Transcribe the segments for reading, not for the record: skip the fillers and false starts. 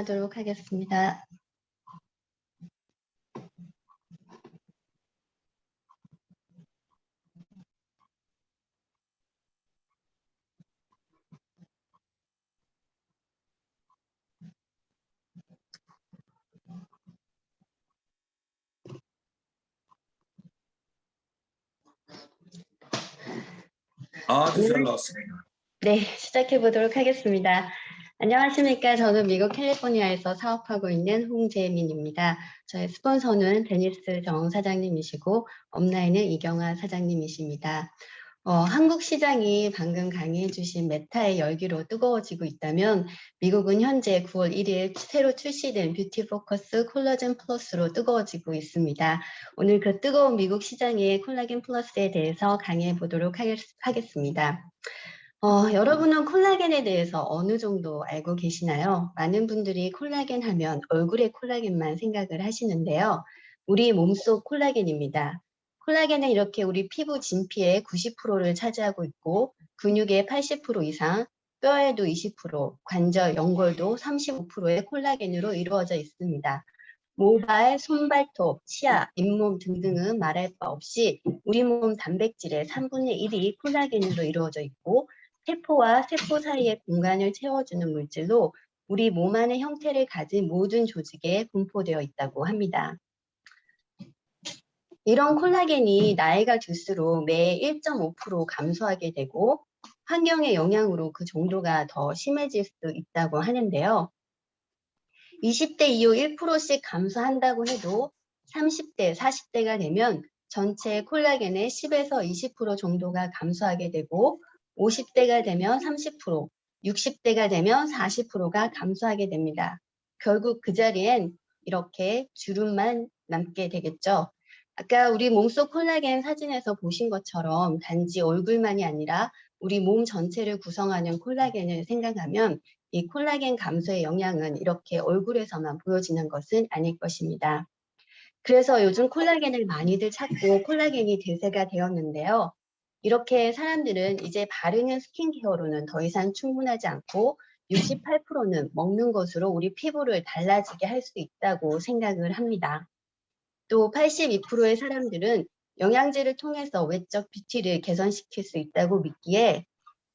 하도록 하겠습니다. 아주 잘 나왔습니다. 네, 시작해 보도록 하겠습니다. 안녕하십니까. 저는 미국 캘리포니아에서 사업하고 있는 홍재민입니다. 저의 스폰서는 데니스 정 사장님이시고 업라인은 이경아 사장님이십니다. 한국 시장이 방금 강의해 주신 메타의 열기로 뜨거워지고 있다면 미국은 현재 9월 1일 새로 출시된 뷰티 포커스 콜라겐 플러스로 뜨거워지고 있습니다. 오늘 그 뜨거운 미국 시장의 콜라겐 플러스에 대해서 강의해 보도록 하겠습니다. 여러분은 콜라겐에 대해서 어느 정도 알고 계시나요? 많은 분들이 콜라겐 하면 얼굴의 콜라겐만 생각을 하시는데요. 우리 몸속 콜라겐입니다. 콜라겐은 이렇게 우리 피부 진피의 90%를 차지하고 있고 근육의 80% 이상, 뼈에도 20%, 관절, 연골도 35%의 콜라겐으로 이루어져 있습니다. 모발, 손발톱, 치아, 잇몸 등등은 말할 바 없이 우리 몸 단백질의 3분의 1이 콜라겐으로 이루어져 있고 세포와 세포 사이의 공간을 채워주는 물질로 우리 몸 안의 형태를 가진 모든 조직에 분포되어 있다고 합니다. 이런 콜라겐이 나이가 들수록 매 1.5% 감소하게 되고 환경의 영향으로 그 정도가 더 심해질 수 있다고 하는데요. 20대 이후 1%씩 감소한다고 해도 30대, 40대가 되면 전체 콜라겐의 10에서 20% 정도가 감소하게 되고 50대가 되면 30%, 60대가 되면 40%가 감소하게 됩니다. 결국 그 자리엔 이렇게 주름만 남게 되겠죠. 아까 우리 몸속 콜라겐 사진에서 보신 것처럼 단지 얼굴만이 아니라 우리 몸 전체를 구성하는 콜라겐을 생각하면 이 콜라겐 감소의 영향은 이렇게 얼굴에서만 보여지는 것은 아닐 것입니다. 그래서 요즘 콜라겐을 많이들 찾고 콜라겐이 대세가 되었는데요. 이렇게 사람들은 이제 바르는 스킨케어로는 더 이상 충분하지 않고 68%는 먹는 것으로 우리 피부를 달라지게 할 수 있다고 생각을 합니다. 또 82%의 사람들은 영양제를 통해서 외적 뷰티를 개선시킬 수 있다고 믿기에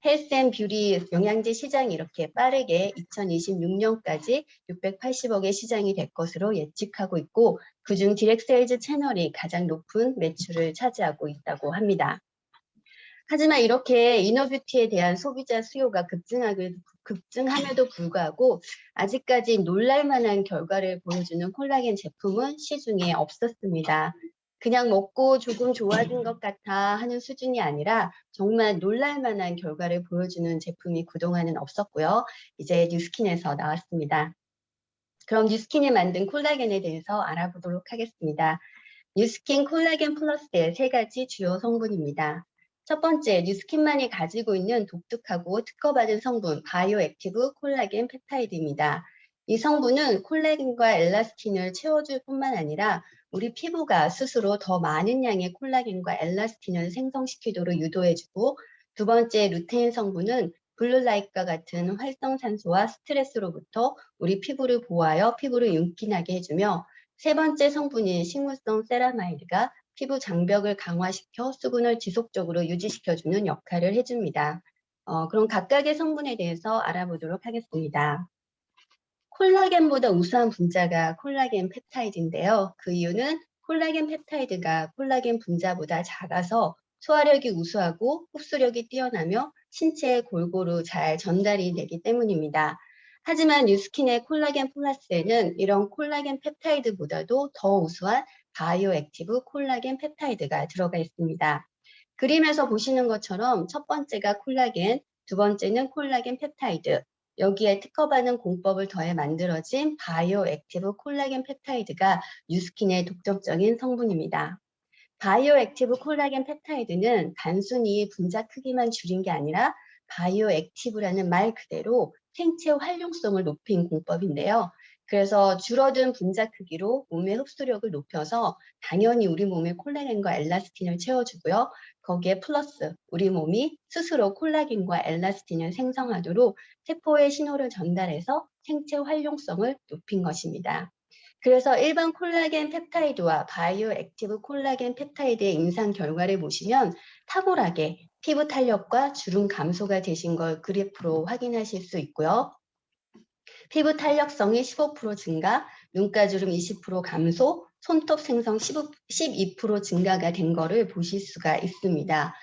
헬스앤뷰티 영양제 시장이 이렇게 빠르게 2026년까지 680억의 시장이 될 것으로 예측하고 있고 그중 디렉세일즈 채널이 가장 높은 매출을 차지하고 있다고 합니다. 하지만 이렇게 이너뷰티에 대한 소비자 수요가 급증함에도 불구하고 아직까지 놀랄만한 결과를 보여주는 콜라겐 제품은 시중에 없었습니다. 그냥 먹고 조금 좋아진 것 같아 하는 수준이 아니라 정말 놀랄만한 결과를 보여주는 제품이 그동안은 없었고요. 이제 뉴스킨에서 나왔습니다. 그럼 뉴스킨이 만든 콜라겐에 대해서 알아보도록 하겠습니다. 뉴스킨 콜라겐 플러스의 3가지 주요 성분입니다. 첫 번째, 뉴스킨만이 가지고 있는 독특하고 특허받은 성분, 바이오 액티브 콜라겐 펩타이드입니다. 이 성분은 콜라겐과 엘라스틴을 채워줄 뿐만 아니라 우리 피부가 스스로 더 많은 양의 콜라겐과 엘라스틴을 생성시키도록 유도해주고 두 번째, 루테인 성분은 블루라이트과 같은 활성산소와 스트레스로부터 우리 피부를 보호하여 피부를 윤기나게 해주며 세 번째 성분인 식물성 세라마이드가 피부 장벽을 강화시켜 수분을 지속적으로 유지시켜주는 역할을 해줍니다. 그럼 각각의 성분에 대해서 알아보도록 하겠습니다. 콜라겐보다 우수한 분자가 콜라겐 펩타이드인데요. 그 이유는 콜라겐 펩타이드가 콜라겐 분자보다 작아서 소화력이 우수하고 흡수력이 뛰어나며 신체에 골고루 잘 전달이 되기 때문입니다. 하지만 뉴스킨의 콜라겐 플러스에는 이런 콜라겐 펩타이드보다도 더 우수한 바이오 액티브 콜라겐 펩타이드가 들어가 있습니다. 그림에서 보시는 것처럼 첫 번째가 콜라겐, 두 번째는 콜라겐 펩타이드, 여기에 특허받은 공법을 더해 만들어진 바이오 액티브 콜라겐 펩타이드가 뉴스킨의 독점적인 성분입니다. 바이오 액티브 콜라겐 펩타이드는 단순히 분자 크기만 줄인 게 아니라 바이오 액티브라는 말 그대로 생체 활용성을 높인 공법인데요. 그래서 줄어든 분자 크기로 몸의 흡수력을 높여서 당연히 우리 몸의 콜라겐과 엘라스틴을 채워주고요. 거기에 플러스 우리 몸이 스스로 콜라겐과 엘라스틴을 생성하도록 세포에 신호를 전달해서 생체 활용성을 높인 것입니다. 그래서 일반 콜라겐 펩타이드와 바이오 액티브 콜라겐 펩타이드의 임상 결과를 보시면 탁월하게 피부 탄력과 주름 감소가 되신 걸 그래프로 확인하실 수 있고요. 피부 탄력성이 15% 증가, 눈가주름 20% 감소, 손톱 생성 12% 증가가 된 거를 보실 수가 있습니다.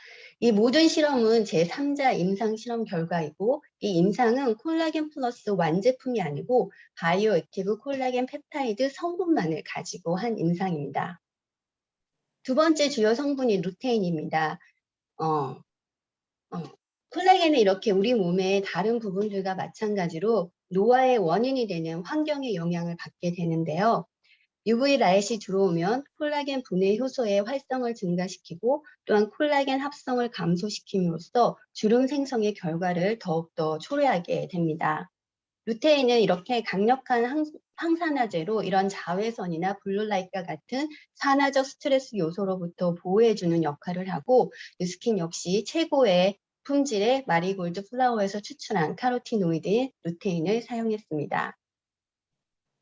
이 모든 실험은 제3자 임상 실험 결과이고 이 임상은 콜라겐 플러스 완제품이 아니고 바이오 액티브 콜라겐 펩타이드 성분만을 가지고 한 임상입니다. 두 번째 주요 성분이 루테인입니다. 콜라겐은 이렇게 우리 몸의 다른 부분들과 마찬가지로 노화의 원인이 되는 환경의 영향을 받게 되는데요. UV 라이트이 들어오면 콜라겐 분해 효소의 활성을 증가시키고 또한 콜라겐 합성을 감소시킴으로써 주름 생성의 결과를 더욱더 초래하게 됩니다. 루테인은 이렇게 강력한 항산화제로 이런 자외선이나 블루라이트와 같은 산화적 스트레스 요소로부터 보호해주는 역할을 하고 뉴스킨 역시 최고의 품질의 마리골드 플라워에서 추출한 카로티노이드인 루테인을 사용했습니다.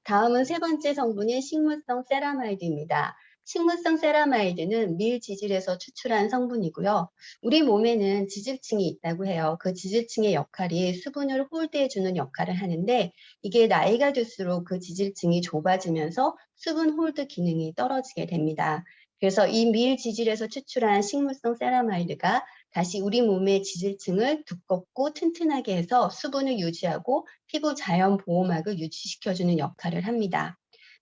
다음은 세 번째 성분인 식물성 세라마이드입니다. 식물성 세라마이드는 밀 지질에서 추출한 성분이고요. 우리 몸에는 지질층이 있다고 해요. 그 지질층의 역할이 수분을 홀드해주는 역할을 하는데 이게 나이가 들수록 그 지질층이 좁아지면서 수분 홀드 기능이 떨어지게 됩니다. 그래서 이 밀 지질에서 추출한 식물성 세라마이드가 다시 우리 몸의 지질층을 두껍고 튼튼하게 해서 수분을 유지하고 피부 자연 보호막을 유지시켜주는 역할을 합니다.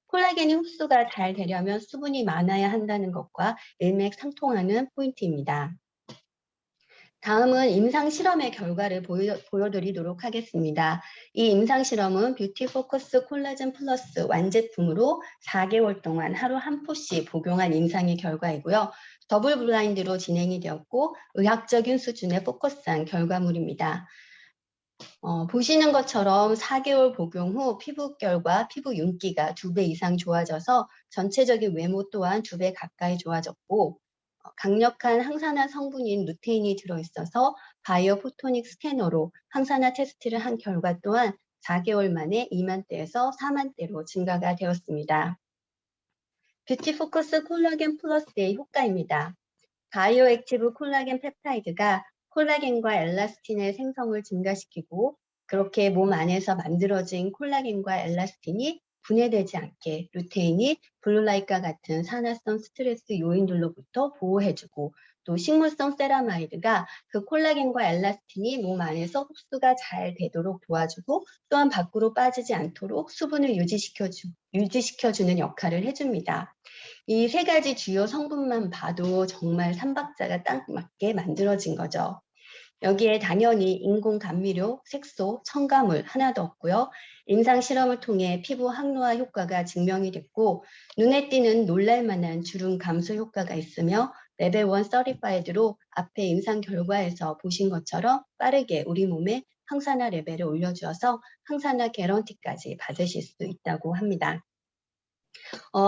콜라겐이 흡수가 잘 되려면 수분이 많아야 한다는 것과 일맥상통하는 포인트입니다. 다음은 임상 실험의 결과를 보여드리도록 하겠습니다. 이 임상 실험은 뷰티 포커스 콜라겐 플러스 완제품으로 4개월 동안 하루 한 포씩 복용한 임상의 결과이고요. 더블 블라인드로 진행이 되었고 의학적인 수준에 포커스한 결과물입니다. 보시는 것처럼 4개월 복용 후 피부결과 피부 윤기가 2배 이상 좋아져서 전체적인 외모 또한 2배 가까이 좋아졌고 강력한 항산화 성분인 루테인이 들어있어서 바이오 포토닉 스캐너로 항산화 테스트를 한 결과 또한 4개월 만에 2만대에서 4만대로 증가가 되었습니다. 뷰티 포커스 콜라겐 플러스의 효과입니다. 바이오 액티브 콜라겐 펩타이드가 콜라겐과 엘라스틴의 생성을 증가시키고 그렇게 몸 안에서 만들어진 콜라겐과 엘라스틴이 분해되지 않게 루테인이 블루라이트와 같은 산화성 스트레스 요인들로부터 보호해주고 또 식물성 세라마이드가 그 콜라겐과 엘라스틴이 몸 안에서 흡수가 잘 되도록 도와주고 또한 밖으로 빠지지 않도록 수분을 유지시켜주는 역할을 해줍니다. 이 세 가지 주요 성분만 봐도 정말 삼박자가 딱 맞게 만들어진 거죠. 여기에 당연히 인공 감미료, 색소, 첨가물 하나도 없고요. 임상 실험을 통해 피부 항노화 효과가 증명이 됐고 눈에 띄는 놀랄만한 주름 감소 효과가 있으며 레벨 1 서티파이드로 앞에 임상 결과에서 보신 것처럼 빠르게 우리 몸에 항산화 레벨을 올려주어서 항산화 개런티까지 받으실 수 있다고 합니다.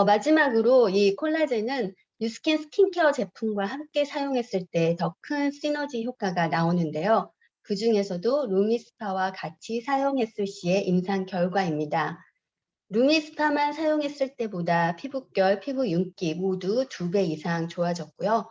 마지막으로 이 콜라겐은 뉴스킨 스킨케어 제품과 함께 사용했을 때 더 큰 시너지 효과가 나오는데요. 그 중에서도 루미스파와 같이 사용했을 시의 임상 결과입니다. 루미스파만 사용했을 때보다 피부결, 피부 윤기 모두 2배 이상 좋아졌고요.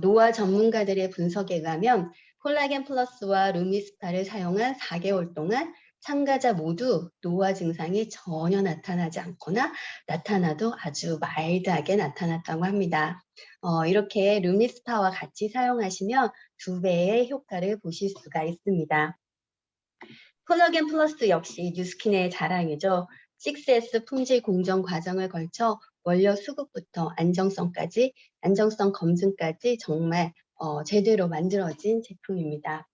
노화 전문가들의 분석에 의하면 콜라겐 플러스와 루미스파를 사용한 4개월 동안 참가자 모두 노화 증상이 전혀 나타나지 않거나 나타나도 아주 마일드하게 나타났다고 합니다. 이렇게 루미스파와 같이 사용하시면 2배의 효과를 보실 수가 있습니다. 콜라겐 플러스 역시 뉴스킨의 자랑이죠. 6S 품질 공정 과정을 걸쳐 원료 수급부터 안정성 검증까지 정말 제대로 만들어진 제품입니다.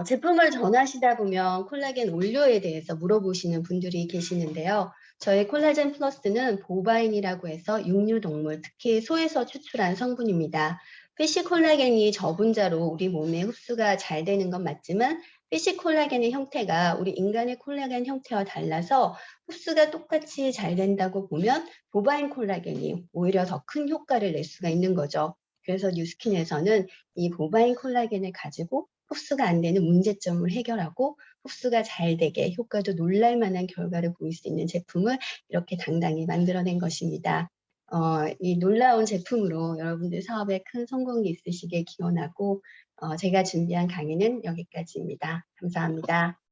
제품을 전하시다 보면 콜라겐 원료에 대해서 물어보시는 분들이 계시는데요. 저희 콜라겐 플러스는 보바인이라고 해서 육류동물, 특히 소에서 추출한 성분입니다. 피쉬 콜라겐이 저분자로 우리 몸에 흡수가 잘 되는 건 맞지만 피쉬 콜라겐의 형태가 우리 인간의 콜라겐 형태와 달라서 흡수가 똑같이 잘 된다고 보면 보바인 콜라겐이 오히려 더 큰 효과를 낼 수가 있는 거죠. 그래서 뉴스킨에서는 이 보바인 콜라겐을 가지고 흡수가 안 되는 문제점을 해결하고 흡수가 잘 되게 효과도 놀랄 만한 결과를 보일 수 있는 제품을 이렇게 당당히 만들어낸 것입니다. 이 놀라운 제품으로 여러분들 사업에 큰 성공이 있으시길 기원하고 제가 준비한 강의는 여기까지입니다. 감사합니다.